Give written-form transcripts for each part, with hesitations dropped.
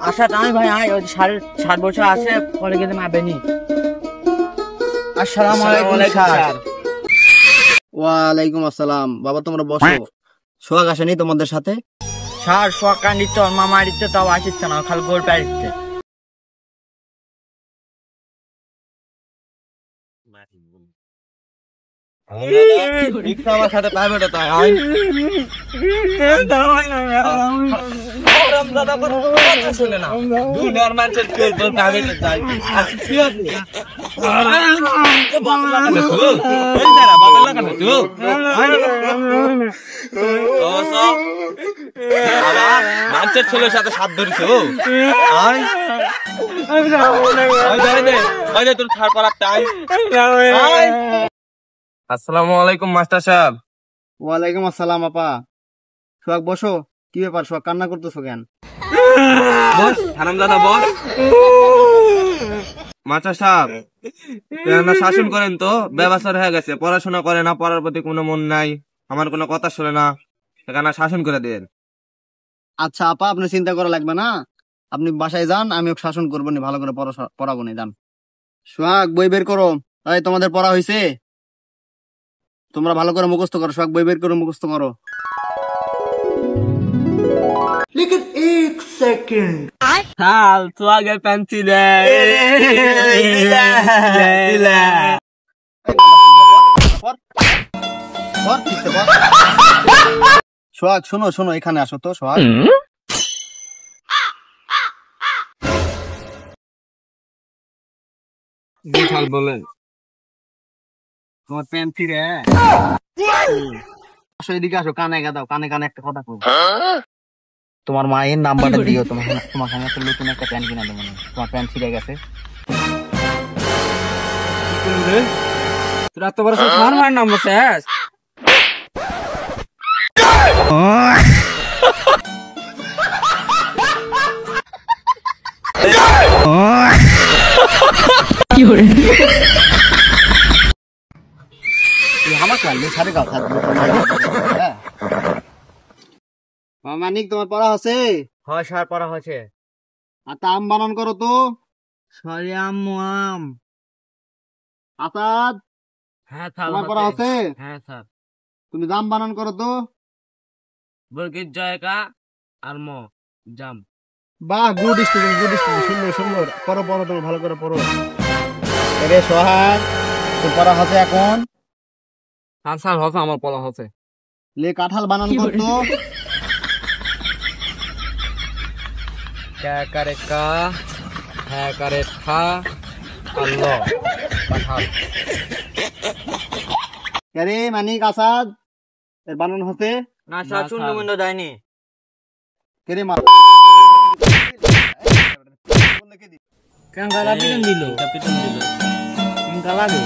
আশা নাই ভাই, আয় ওই 60 বছর আছে পরে গেলে মাবেনি। আসসালামু আলাইকুম স্যার। ওয়ালাইকুম আসসালাম। বাবা তোমরা বসো। সোহাগ আসেনি তোমাদের সাথে? স্যার সকাল দিচ্ছে, ওর মামা দিচ্ছে, তাও আসছে না, খালি গোল পাই দিচ্ছে। আমার সাথে পাইবে না তাই শুনে না দুনিয়ার মানুষের কেউ তোর পাইবে না তাই মানুষের ছেলের সাথে সাথ ধরিস তোর ছাড় করার টাইম। আসসালামু আলাইকুম মাস্টার সাহেব। ওয়ালাইকুম আসসালাম আপা। সোহাগ বসো। কি ব্যাপার সোহাগ, কান্না করতেছো কেন? বস হারামজাদা বস। মাস্টার সাহেব শাসন করেন তো, ব্যবস্থা হয়ে গেছে, পড়াশোনা করে না, পড়ার প্রতি কোনো মন নাই, আমার কোনো কথা শুনে না, সেখানে শাসন করে দেন। আচ্ছা আপা আপনি চিন্তা করা লাগবে না, আপনি বাসায় যান, আমি ওকে শাসন করবো নি, ভালো করে পড়াবো নি। যান সোহাগ বই বের করো। এই তোমাদের পড়া হয়েছে? তোমরা ভালো করে মুখস্থ করো। সোহাগ বই বের করে মুখস্থ করো। लेकिन 1 सेकंड हाल तो आगे पेंसिल সোহাগ শোনো শোনো, এখানে আসো তো সোহাগ। বলেন তোমার পেন্সিল আসো, এদিকে আসো, কানে দাও, কানে কানে একটা কথা বলবো। তোমার মায়ের নাম্বারটা দিও, তোমার একটা নতুন একটা প্যান্ট কিনা দেবো। তোমার প্যান্ট ছিঁড়ে গেছে। তোরা তো বড় তোমার মায়ের নাম্বার শেষ। কি হরে মানিক তোমার পড়া হচ্ছে? হয় স্যার পড়া হয়েছে। আচ্ছা আম বানান করো তো। সরি আম্মু আম। আসাদ হ্যাঁ তোমার পড়া হচ্ছে? হ্যাঁ স্যার। তুমি জাম বানান করো তো। বর্গের জয়কা আর ম জাম। বাহ গুড স্টুডেন্ট, গুড স্টুডেন্ট, সুন্দর সুন্দর। পড়ো পড়ো, তুমি ভালো করে পড়ো। এরে সোহাগ তোর পড়া হচ্ছে এখন? হ্যাঁ স্যার হচ্ছে, আমার পড়া হচ্ছে। লে কাঁঠাল বানান করতো। কা করে কা, হ্যাঁ করে খা, আল্লাহ কাঁঠাল। আরে মানিক আসাদ এর বানান হচ্ছে? না স্যার চুন্ডু মুন্ডু দেয়নি। কেরে মা কাঙ্গালা পিটন দিল, পিটন দিল কাঙ্গালা দে।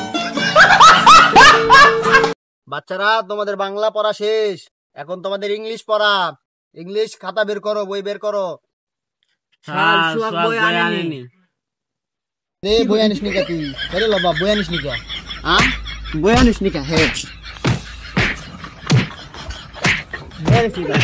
বাচ্চারা তোমাদের বাংলা পড়া শেষ, এখন তোমাদের ইংলিশ পড়া। ইংলিশ খাতা বের করো, বই বের করো। স্যার সুয়াগ বই আনেনি। রে বই আনিস নি কা তুই? আরে লবা বই আনিস নি কা? হ্যাঁ বই আনিস নি কা? হে বই আনিস নি কা?